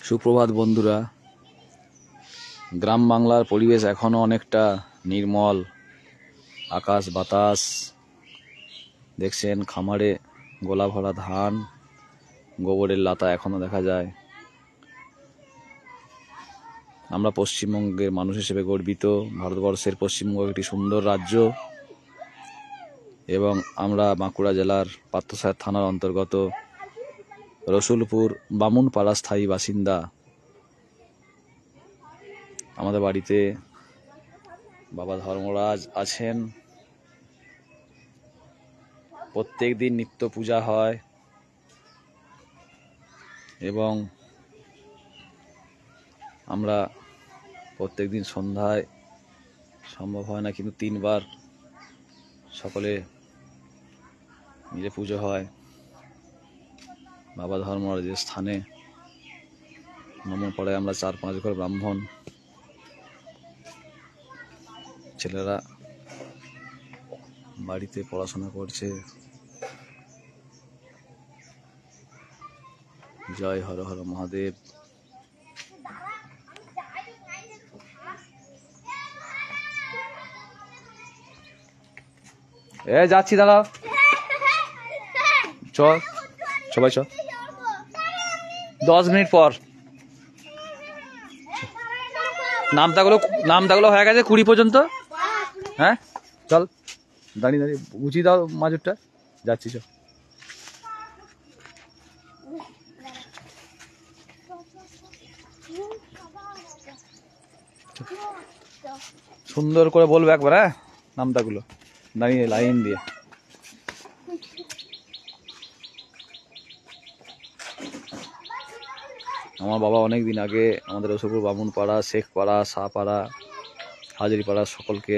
সুপ্রভাত বন্ধুরা। গ্রাম বাংলার পরিবেশ এখনো অনেকটা নির্মল। আকাশ বাতাস দেখছেন, খামারে গোলা ভরা ধান, গোবরের লাতা এখনো দেখা যায়। আমরা পশ্চিমবঙ্গের মানুষ হিসেবে গর্বিত। ভারতবর্ষের পশ্চিমবঙ্গ একটি সুন্দর রাজ্য এবং আমরা বাঁকুড়া জেলার পাত্রসাহেব থানার অন্তর্গত রসুলপুর বামুনপাড়া স্থায়ী বাসিন্দা। আমাদের বাড়িতে বাবা ধর্মরাজ আছেন। প্রত্যেক দিন নিত্য পূজা হয় এবং আমরা প্রত্যেক দিন সন্ধ্যায়, সম্ভব হয় না কিন্তু 3 বার সকলে মিলে পুজো হয় বাবা ধর্মরাজের স্থানে। নমন আমরা 4-5 ঘর ব্রাহ্মণ ছেলেরা বাড়িতে পড়াশোনা করছে। জয় হর হর মহাদেব। যাচ্ছি, দাঁড়াও, চল সবাই চল, 10 মিনিট পর। নামতাগুলো হয়ে গেছে 20 পর্যন্ত। হ্যাঁ চল, দাঁড়িয়ে বুঝিয়ে দাও মাজুরটা, যাচ্ছি চল। সুন্দর করে বলবে একবার, হ্যাঁ, নামতাগুলো দাঁড়িয়ে লাইন দিয়ে। আমার বাবা অনেক দিন আগে আমাদের রসুলপুর বামুনপাড়া, শেখপাড়া, শাহপাড়া, হাজারিপাড়া সকলকে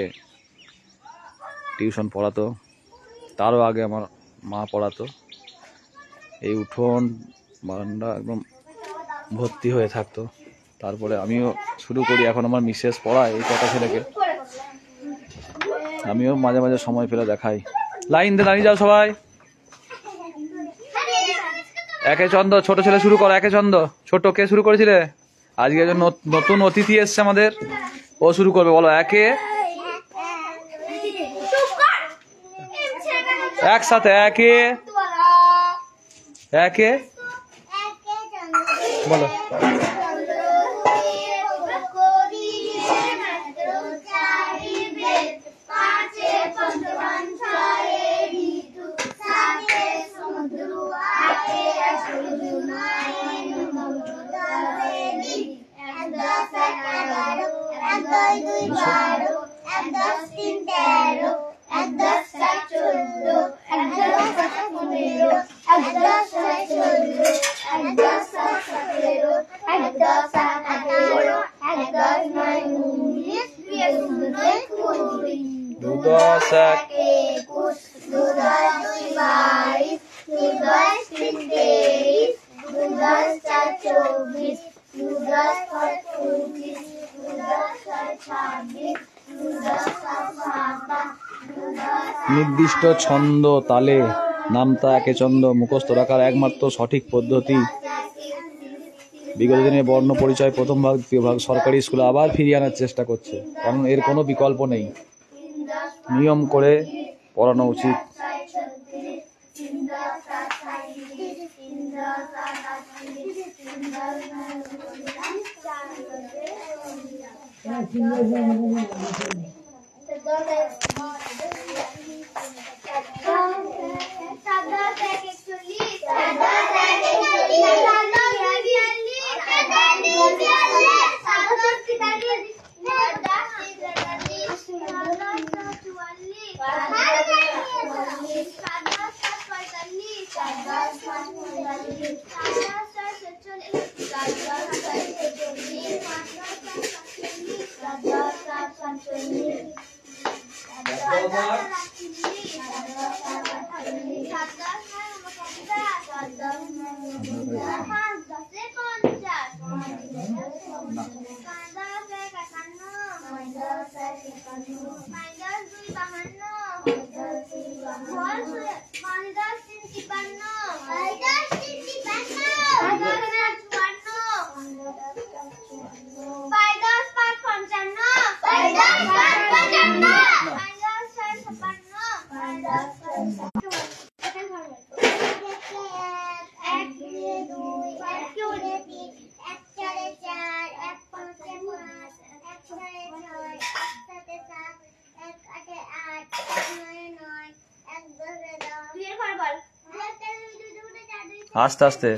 টিউশন পড়াতো। তারও আগে আমার মা পড়াতো। এই উঠোন বারান্দা একদম ভর্তি হয়ে থাকতো। তারপরে আমিও শুরু করি। এখন আমার মিসেস পড়ায় এই কটা ছেলেকে, আমিও মাঝে মাঝে সময় পেলে দেখাই। লাইন দিয়ে দাঁড়িয়ে যাও সবাই। একে চন্দ্র, ছোট ছেলে শুরু করো। একে চন্দ্র, ছোট কে শুরু করেছিলে? আজকে একজন নতুন অতিথি এসছে আমাদের, ও শুরু করবে। বলো একে, একসাথে একে একে বলো। নির্দিষ্ট ছন্দ তালে নামতা একে ছন্দ মুখস্থ রাখার একমাত্র সঠিক পদ্ধতি। বিগত দিনে বর্ণ পরিচয় প্রথম ভাগ, দ্বিতীয় ভাগ সরকারি স্কুলে আবার ফিরিয়ে আনার চেষ্টা করছে, কারণ এর কোনো বিকল্প নেই। নিয়ম করে পড়ানো উচিত। আস্তে আস্তে।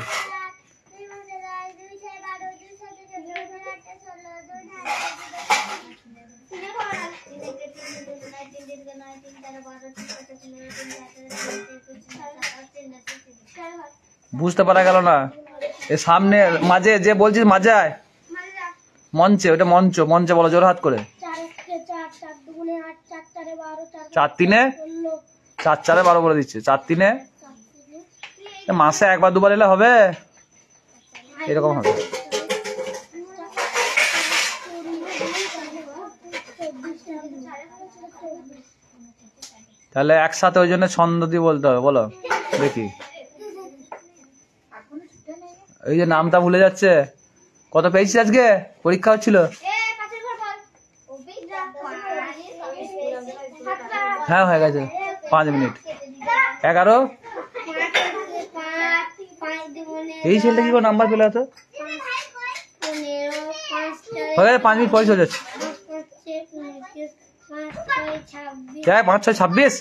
বুঝতে পারা গেল না। এ সামনে মাঝে যে বলছিস মাঝে আয়, মঞ্চে, ওটা মঞ্চ, মঞ্চে বলো জোর হাত করে। 4 3 4 4 12 বলে দিচ্ছে। 4 3 মাসে একবার দুবার এলে হবে, এরকম হবে। তাহলে একসাথে ওই জন্য ছন্দ দিয়ে বলতে হবে, বলো দেখি। এই যে নামটা ভুলে যাচ্ছে। কত পেয়েছিস আজকে? পরীক্ষা হচ্ছিল। হ্যাঁ হয়ে গেছে 5 মিনিট। 11 এই ছেলেটা কি করে নাম্বার পেলে? তো হয়ে গেছে 5 মিনিট পরে চলে যাচ্ছে। 5 6 26।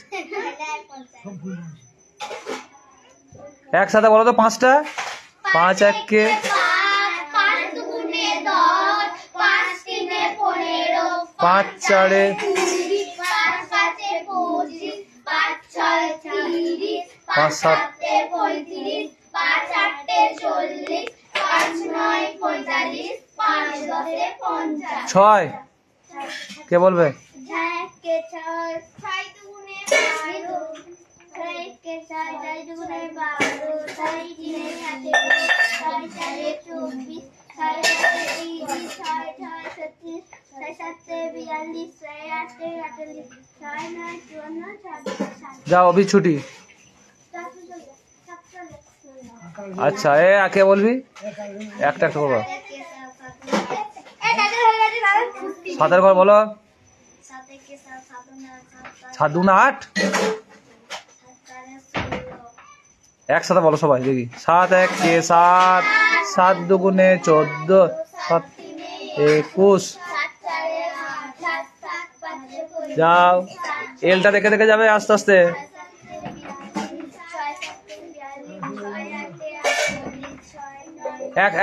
একসাথে বলো তো 5টা। 5 1 কে 5 4 5 7 6। কে বলবে? যাও অভি ছুটি। আচ্ছা এ কে বলবি? একটা একটা করবো। 7 ঘর বলো। 7 2 8। একসাথে বলো সবাই দেখি। 7 1 কে 7, 7 2 14, 7 21। যাও এলটা দেখে দেখে যাবে আস্তে আস্তে।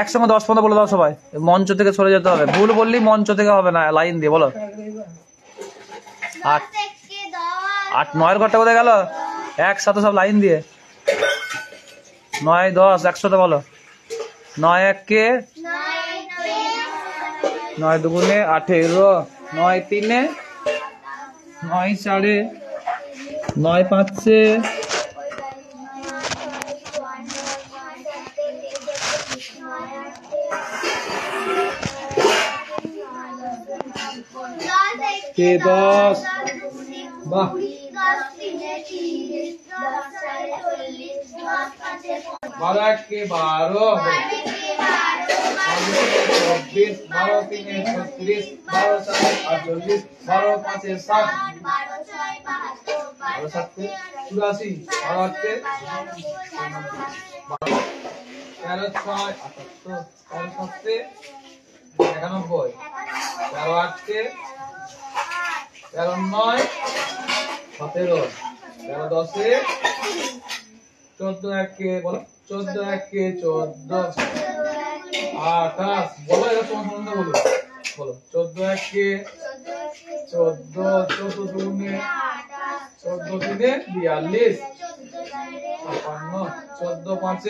একসঙ্গে 10 15 বলে দাও সবাই। মঞ্চ থেকে সরে যেতে হবে, ভুল বললি মঞ্চ থেকে হবে না, লাইন দিয়ে বলো। 8 8 9 ঘরটা কোথায় গেল? একসাথে সব লাইন দিয়ে। 9 10 একসাথে বলো। 9 1 কে 9 2 18, 9 3 9 4, 9 5 কে 10। বাহ 12 1 কে 12, 24, 12 3 36, 12 4 48, 12 5 60, 12 7 84, 12 8 13 6 78, 13 7 91, 13 8 13 9 17, 13 10 14 1 কে বলো। 14 1 কে 14, 28 বলো। এটা তোমার সম্বন্ধে বলো, বলো। 14 1 কে 14, 14 2 14 3 42, 56, 14 5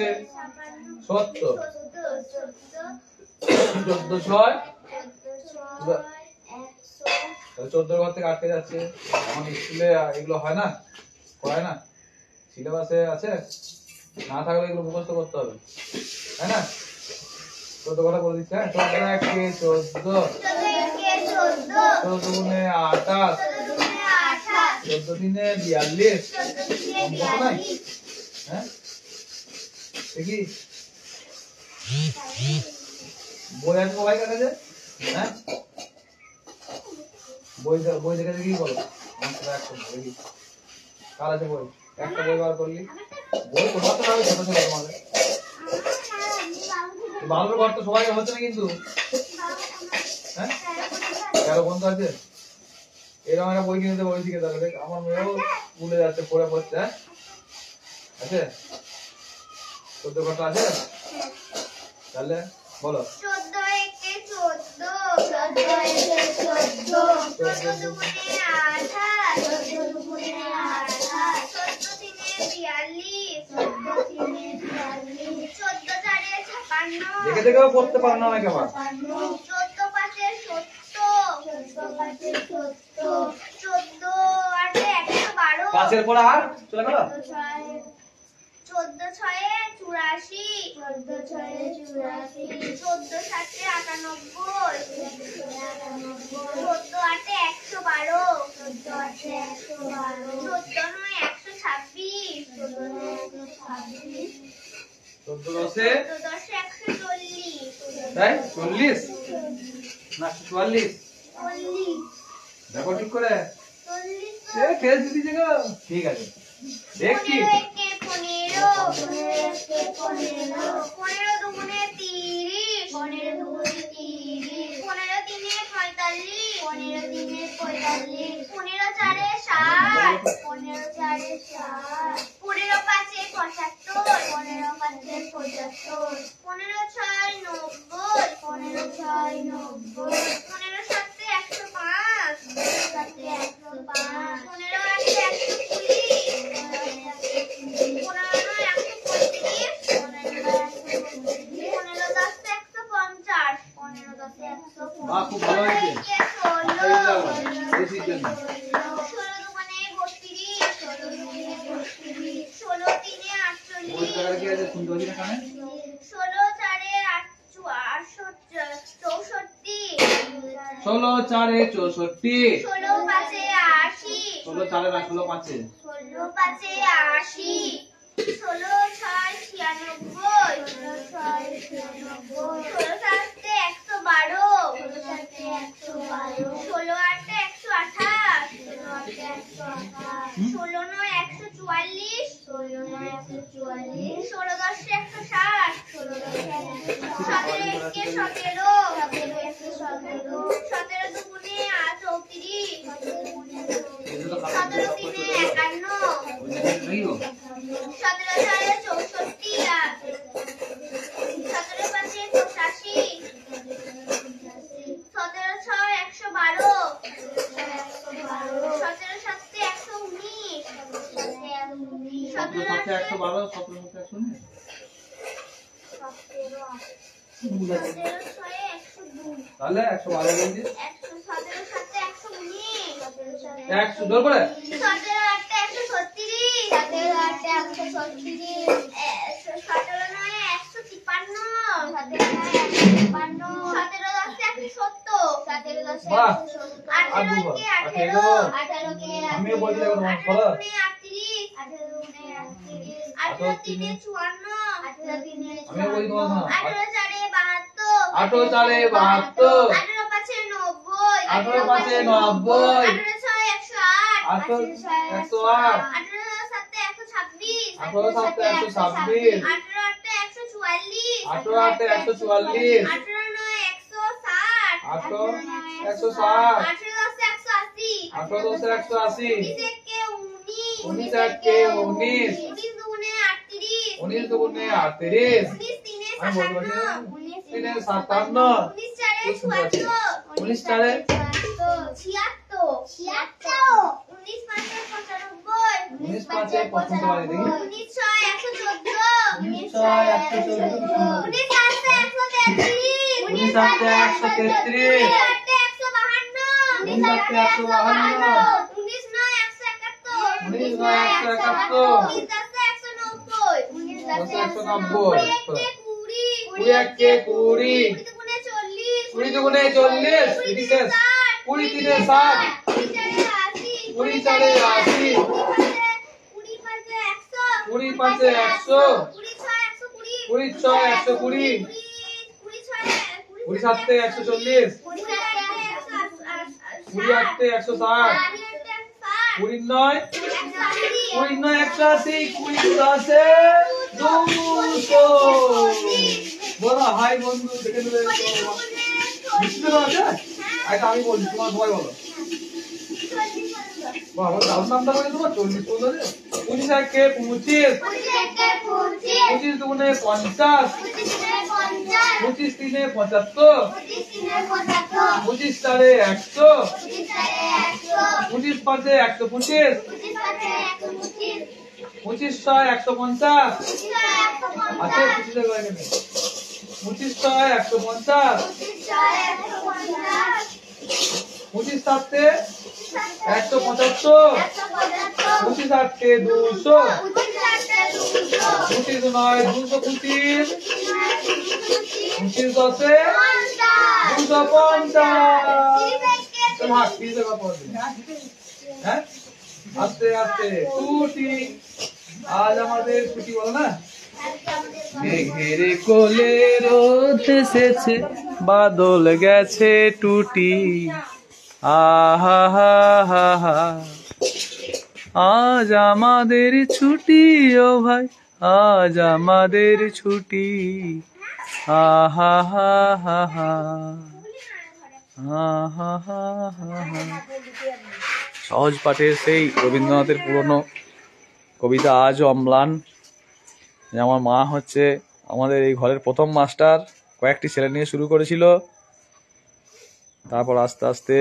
70, 14 6 14 ঘর থেকে আটকে যাচ্ছে। আমার স্কুলে এগুলো হয় না, হয় না, সিলেবাসে আছে না, থাকলে এগুলো মুখস্থ করতে হবে, তাই না? 14 কথা বলে দিচ্ছে। 14 1 কে 14, 14 2 28, 14 3 42। হ্যাঁ দেখি বই আছে সবাই কাছে? হ্যাঁ বই দেখে দেখি বলো। দেখি কার আছে বই। একটা বই বার করলি। বই তোমার তো ছোট ছোট তোমাদের। বাংলার ঘর তো সবাই হচ্ছে না কিন্তু। হ্যাঁ 11 বন্ধু আছে। এরকম একটা বই কিনে দেবো ওই দিকে। তাহলে দেখ আমার মেয়েও ভুলে যাচ্ছে, পড়ে পড়ছে। হ্যাঁ আছে 14 কত আছে? তাহলে বলো। 14 একে 14, 14 একে 14, 14 দুগুণে 28, 14 দুগুণে 28, 14 তিনে 42, 14 তিনে 42, 14 চারে 56, দেখে দেখেও পড়তে পারো না নাকি আবার? 14 পাঁচে 70, 14 পাঁচে 70, 14 আটে 112, পাঁচের পর আর চলে গেল। 14 ছয়ে 84, 14 ছয়ে 84, 14 সাতে 98, 14 আটে 112, 14 আটে 112, 14 নয় 126, 14 নয় 126, 14 দশে 14 দশে 140, তাই 40 না 44? 40, দেখো ঠিক করে। 40 এ ফেস দিদি জায়গা ঠিক আছে। দেখছি 15 একে 15, 15 একে 15, 15 দুগুণে 30, 15 দুগুণে 30, 15 তিনে 45, 15 তিনে 45, 15 চারে 60, 15 চারে 60, 15 পাঁচে 75, 15 পাঁচে 75, 15 ছয় 90, 15 ছয় 90, 15 সাতে 105, 15 সাতে 105, 15 আটে 120, 15 নয় 135, 15 দশে 150, 15 দশে 150, বাহ, খুব ভালো হয়েছে। 16 দুগুণে 32, 16 দুগুণে 32, 16 তিনে 48, কি আছে শুনতে পাচ্ছি না কানে? 16 চারে 64, 16 4 64, 16 পাঁচে 80, 16 4 না 16 5 16 পাঁচে 80, 16 ছয় 96, 16 ছয় 96, 16 সাতে 112, 16 সাতে 112, 16 আটে 128, 16 আটে 128, 16 নয় 144, 16 নয় 144, 16 দশে 160, 16 দশে 160, 17 একে 17, 17 একে 17, 17 দুগুণে 34, 17 তিনে 51, 17 চারে 64, 17 পাঁচে 85, 17 ছয় 112, 17 সাতে 119, 17 আটে 112 17 119 17 ছয়ে 102, তাহলে 112 বলছি 17 সাতে 119, 100 জোর করে 17 আটে 136, 17 আটে 136, 17 নয় 153, 17 নয় 153, 17 দশে 170, 17 দশে বাহ। 170, 18 কে 18, 18 কে 18, আমিও বলছি দেখো তোমার 18 বলো। দুগুণে 38, 18 দুগুণে 38, 18 তিনে 54, 18 তিনে আমিও বলছি তোমার শোনো। 18 চারে 72, 18 চারে 72, 18 পাঁচে 90, 18 পাঁচে 90, 18 ছয় 108, 18 ছয় 108, 18 সাতে 126, 18 সাতে 126, 18 আটে 144, 18 আটে 144, 18 নয় 160, 18 160, 18 দশে 180, 18 দশে 180, 19 একে 19, 19 একে 19, 19 দুগুণে 38, 19 দুগুণে 38, 19 তিনে আমি বলতে পারছি না। 57, তিনে 57, 19 চারে 74, 19 চারে 76, 19 পাঁচে 95, 19 পাঁচে 95 দেখি 19 ছয় 114, 19 ছয় 114, 19 সাতে 133, 19 সাতে 133, 19 আটে 152, 19 আটে 152, 19 নয় 171, 19 নয় 171, 19 দশে 190, 19 দশে 190, 20 একে 20, 20 একে 20, 20 দুগুণে 40, 20 তিনে 60, 20 চারে 80, 20 পাঁচে 100, 20 ছয় 120, 20 সাতে 140, 20 আটে 160, 20 নয় 180, 20 দশে 200। বলো হাই বন্ধু দেখে নেবে মিষ্টি তো আছে আচ্ছা আমি বলছি তোমার সবাই বলো বাবা দাম নামটা বলে তোমার 40 বললো 25 একে 25, 25 দুগুণে 50, 25 তিনে 75, 25 চারে 100, 25 পাঁচে 125, 25 ছয় 150, আছে 25 এর বাইরে নেই। 25 ছয় 150, 25 সাতে 175, 25 আটে 200, 25 নয় 225, 25 দশে 250। ভাগ 30 টাকা পড়বে। হ্যাঁ আস্তে আস্তে টুটি, আজ আমাদের ছুটি বলো না। মেঘের কোলে রোদ এসেছে, বাদল গেছে টুটি, আহা হা হা হা, আজ আমাদের ছুটি ও ভাই, আজ আমাদের ছুটি, আহা হা হা হা, আহা হা হা হা। সহজ পাঠের সেই রবীন্দ্রনাথের পুরনো কবিতা আজও অম্লান। আমার মা হচ্ছে আমাদের এই ঘরের প্রথম মাস্টার, কয়েকটি ছেলে নিয়ে শুরু করেছিল, তারপর আস্তে আস্তে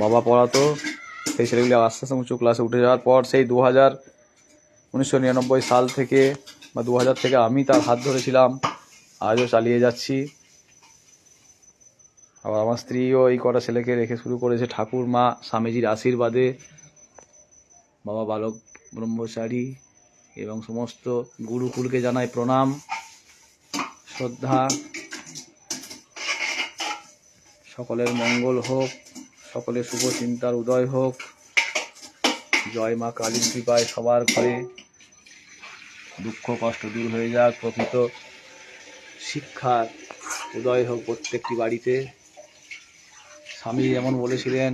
বাবা পড়াতো, সেই ছেলেগুলি আস্তে আস্তে উঁচু ক্লাসে উঠে যাওয়ার পর সেই 1999 সাল থেকে বা 2000 থেকে আমি তার হাত ধরেছিলাম, আজও চালিয়ে যাচ্ছি। আবার আমার স্ত্রীও এই কটা ছেলেকে রেখে শুরু করেছে ঠাকুর মা স্বামীজির আশীর্বাদে। বাবা বালক ব্রহ্মচারী এবং সমস্ত গুরুকুলকে জানাই প্রণাম শ্রদ্ধা। সকলের মঙ্গল হোক, সকলের শুভ চিন্তার উদয় হোক। জয় মা কালীর কৃপায় সবার ঘরে দুঃখ কষ্ট দূর হয়ে যাক, প্রকৃত শিক্ষার উদয় হোক প্রত্যেকটি বাড়িতে। স্বামী যেমন বলেছিলেন,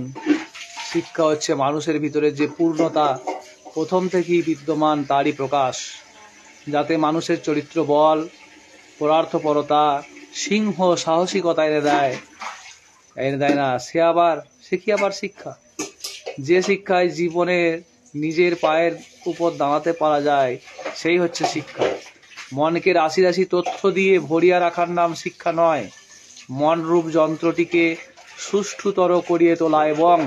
শিক্ষা হচ্ছে মানুষের ভিতরে যে পূর্ণতা প্রথম থেকেই বিদ্যমান তারই প্রকাশ, যাতে মানুষের চরিত্র বল, পরার্থপরতা, সিংহ সাহসিকতা এনে দেয় না, সে কি আবার শিক্ষা। যে শিক্ষায় জীবনে নিজের পায়ের উপর দাঁড়াতে পারা যায়, সেই হচ্ছে শিক্ষা। মনকে রাশি রাশি তথ্য দিয়ে ভরিয়া রাখার নাম শিক্ষা নয়, মনরূপ যন্ত্রটিকে সুষ্ঠুতর করিয়ে তোলা এবং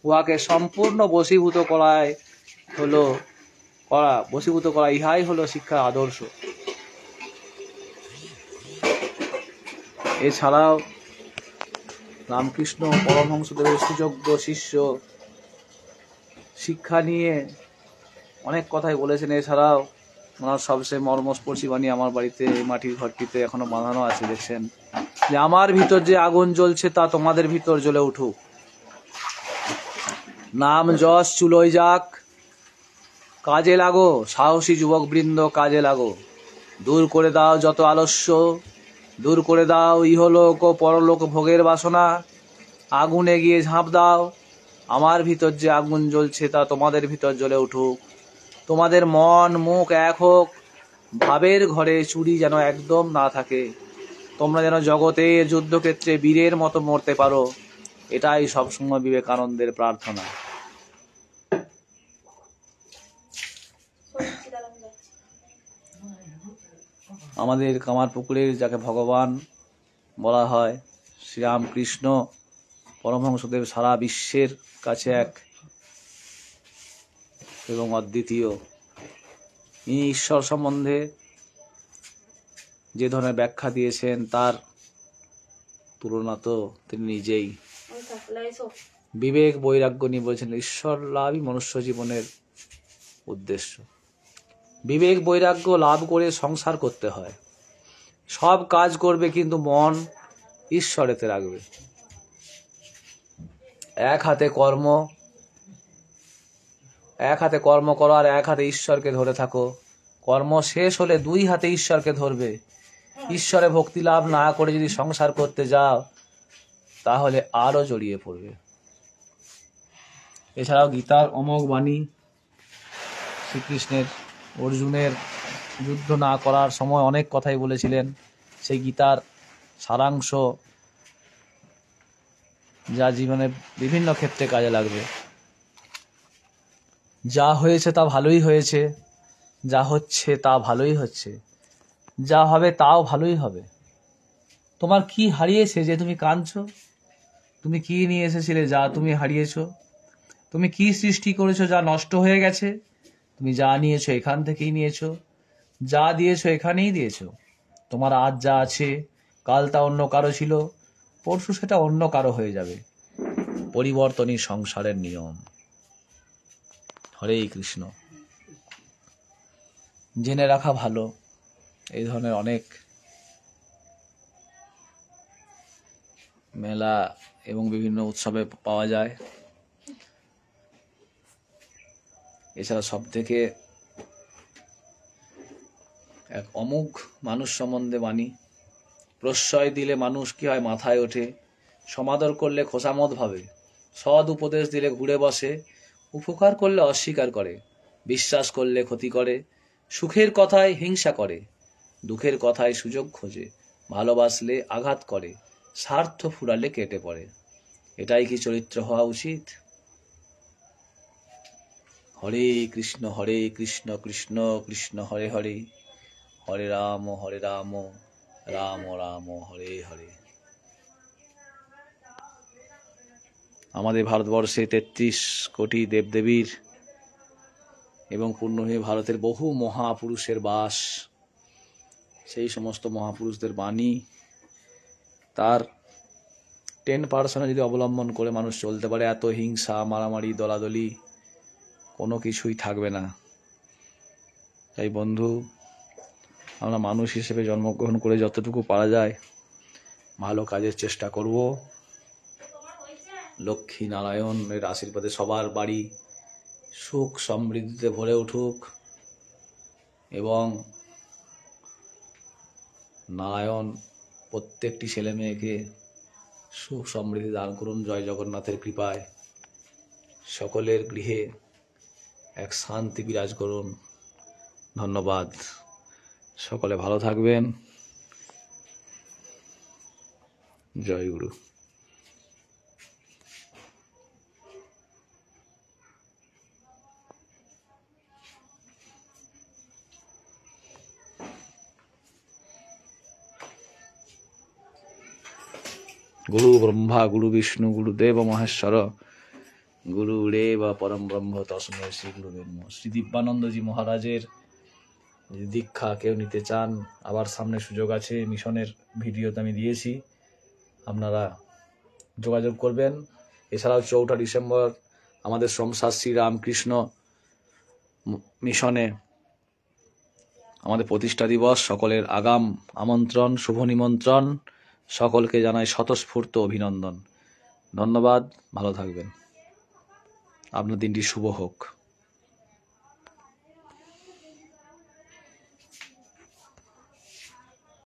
উহাকে সম্পূর্ণ বশীভূত করা, ইহাই হলো শিক্ষার আদর্শ। এছাড়াও রামকৃষ্ণ পরমহংসদেবের সুযোগ্য শিষ্য শিক্ষা নিয়ে অনেক কথাই বলেছেন। এছাড়াও ওনার সবচেয়ে মর্মস্পর্শী বাণী আমার বাড়িতে এই মাটির ঘরটিতে এখনো বাঁধানো আছে, দেখছেন, যে আমার ভিতর যে আগুন জ্বলছে তা তোমাদের ভিতর জ্বলে উঠুক। নাম যশ চুলোয় যাক, কাজে লাগো সাহসী যুবক বৃন্দ, কাজে লাগো। দূর করে দাও যত আলস্য, দূর করে দাও ইহলোক ও পরলোক ভোগের বাসনা, আগুনে গিয়ে ঝাঁপ দাও। আমার ভিতর যে আগুন জ্বলছে তা তোমাদের ভিতর জ্বলে উঠুক। তোমাদের মন মুখ এক হোক, ভাবের ঘরে চুরি যেন একদম না থাকে। তোমরা যেন জগতের যুদ্ধক্ষেত্রে বীরের মতো মরতে পারো, এটাই সবসময় বিবেকানন্দের প্রার্থনা। আমাদের কামারপুকুরের যাকে ভগবান বলা হয়, শ্রীরামকৃষ্ণ পরমহংসদেব সারা বিশ্বের কাছে এক এবং অদ্বিতীয়। ইনি ঈশ্বর সম্বন্ধে যে ধরনের ব্যাখ্যা দিয়েছেন তার তুলনা তো তিনি নিজেই। বিবেক বৈরাগ্য নিয়ে বলছেন ঈশ্বর লাভই মনুষ্য জীবনের উদ্দেশ্য। বিবেক বৈরাগ্য লাভ করে সংসার করতে হয়, সব কাজ করবে কিন্তু মন ঈশ্বরেতে রাখবে। এক হাতে কর্ম করো আর এক হাতে ঈশ্বরকে ধরে থাকো। কর্ম শেষ হলে দুই হাতে ঈশ্বরকে ধরবে। ঈশ্বরে ভক্তি লাভ না করে যদি সংসার করতে যাও তাহলে আরো জড়িয়ে পড়বে। এছাড়াও গীতার অমোঘ বাণী, শ্রীকৃষ্ণের অর্জুনের যুদ্ধ না করার সময় অনেক কথাই বলেছিলেন, সেই গীতার সারাংশ যা জীবনে বিভিন্ন ক্ষেত্রে কাজে লাগবে। যা হয়েছে তা ভালোই হয়েছে, যা হচ্ছে তা ভালোই হচ্ছে, যা হবে তাও ভালোই হবে। তোমার কি হারিয়েছে যে তুমি কাঁদছো? তুমি কি নিয়ে এসেছিলে যা তুমি হারিয়েছো? তুমি কি সৃষ্টি করেছো যা নষ্ট হয়ে গেছে? তুমি যা নিয়েছো এখান থেকেই নিয়েছো, যা দিয়েছো এখানেই দিয়েছো। তোমার আজ যা আছে, কাল তা অন্য কারো ছিল, পরশু সেটা অন্য কারো হয়ে যাবে। পরিবর্তনই সংসারের নিয়ম। হরে কৃষ্ণ। জেনে রাখা ভালো, এই ধরনের অনেক মেলা এবং বিভিন্ন উৎসবে পাওয়া যায়। এছাড়া সব থেকে এক অমুক মানুষ সম্বন্ধে বাণী, প্রশ্রয় দিলে মানুষ কি হয় মাথায় ওঠে, সমাদর করলে খোসামত ভাবে, সৎ উপদেশ দিলে ঘুরে বসে, উপকার করলে অস্বীকার করে, বিশ্বাস করলে ক্ষতি করে, সুখের কথায় হিংসা করে, দুঃখের কথায় সুযোগ খোঁজে, ভালোবাসলে আঘাত করে, স্বার্থ ফুরালে কেটে পড়ে। এটাই কি চরিত্র হওয়া উচিত? হরে কৃষ্ণ কৃষ্ণ কৃষ্ণ হরে হরে, হরে রাম রাম রাম হরে হরে। আমাদের ভারতবর্ষে ৩৩ কোটি দেবদেবীর এবং পূর্ণভূমি ভারতের বহু মহাপুরুষের বাস। সেই সমস্ত মহাপুরুষদের বাণী, তার 10% যদি অবলম্বন করে মানুষ চলতে পারে, এত হিংসা, মারামারি, দলাদলি কোনো কিছুই থাকবে না। তাই বন্ধু, আমরা মানুষ হিসেবে জন্মগ্রহণ করে যতটুকু পারা যায় ভালো কাজের চেষ্টা করব। লক্ষ্মী নারায়ণের আশীর্বাদে সবার বাড়ি সুখ সমৃদ্ধিতে ভরে উঠুক এবং নারায়ণ প্রত্যেকটি ছেলে মেয়েকে সুখ সমৃদ্ধি দান করুন। জয় জগন্নাথের কৃপায় সকলের গৃহে এক শান্তি বিরাজ করুন। ধন্যবাদ। সকলে ভালো থাকবেন। জয় গুরু। গুরু ব্রহ্মা গুরু বিষ্ণু গুরুদেব মহেশ্বর গুরুরেব পরম ব্রহ্ম তস্মৈ শ্রী গুরুবে নমঃ। শ্রী দিব্যানন্দজি মহারাজের যদি দীক্ষা কেউ নিতে চান, আবার সামনে সুযোগ আছে, মিশনের ভিডিওতে আমি দিয়েছি, আপনারা যোগাযোগ করবেন। এছাড়াও 4 ডিসেম্বর আমাদের সোমসার শ্রী রামকৃষ্ণ মিশনে আমাদের প্রতিষ্ঠা দিবস। সকলের আগাম আমন্ত্রণ, শুভ নিমন্ত্রণ। সকলকে জানাই স্বতঃস্ফূর্ত অভিনন্দন। ধন্যবাদ। ভালো থাকবেন। আপনার দিনটি শুভ হোক।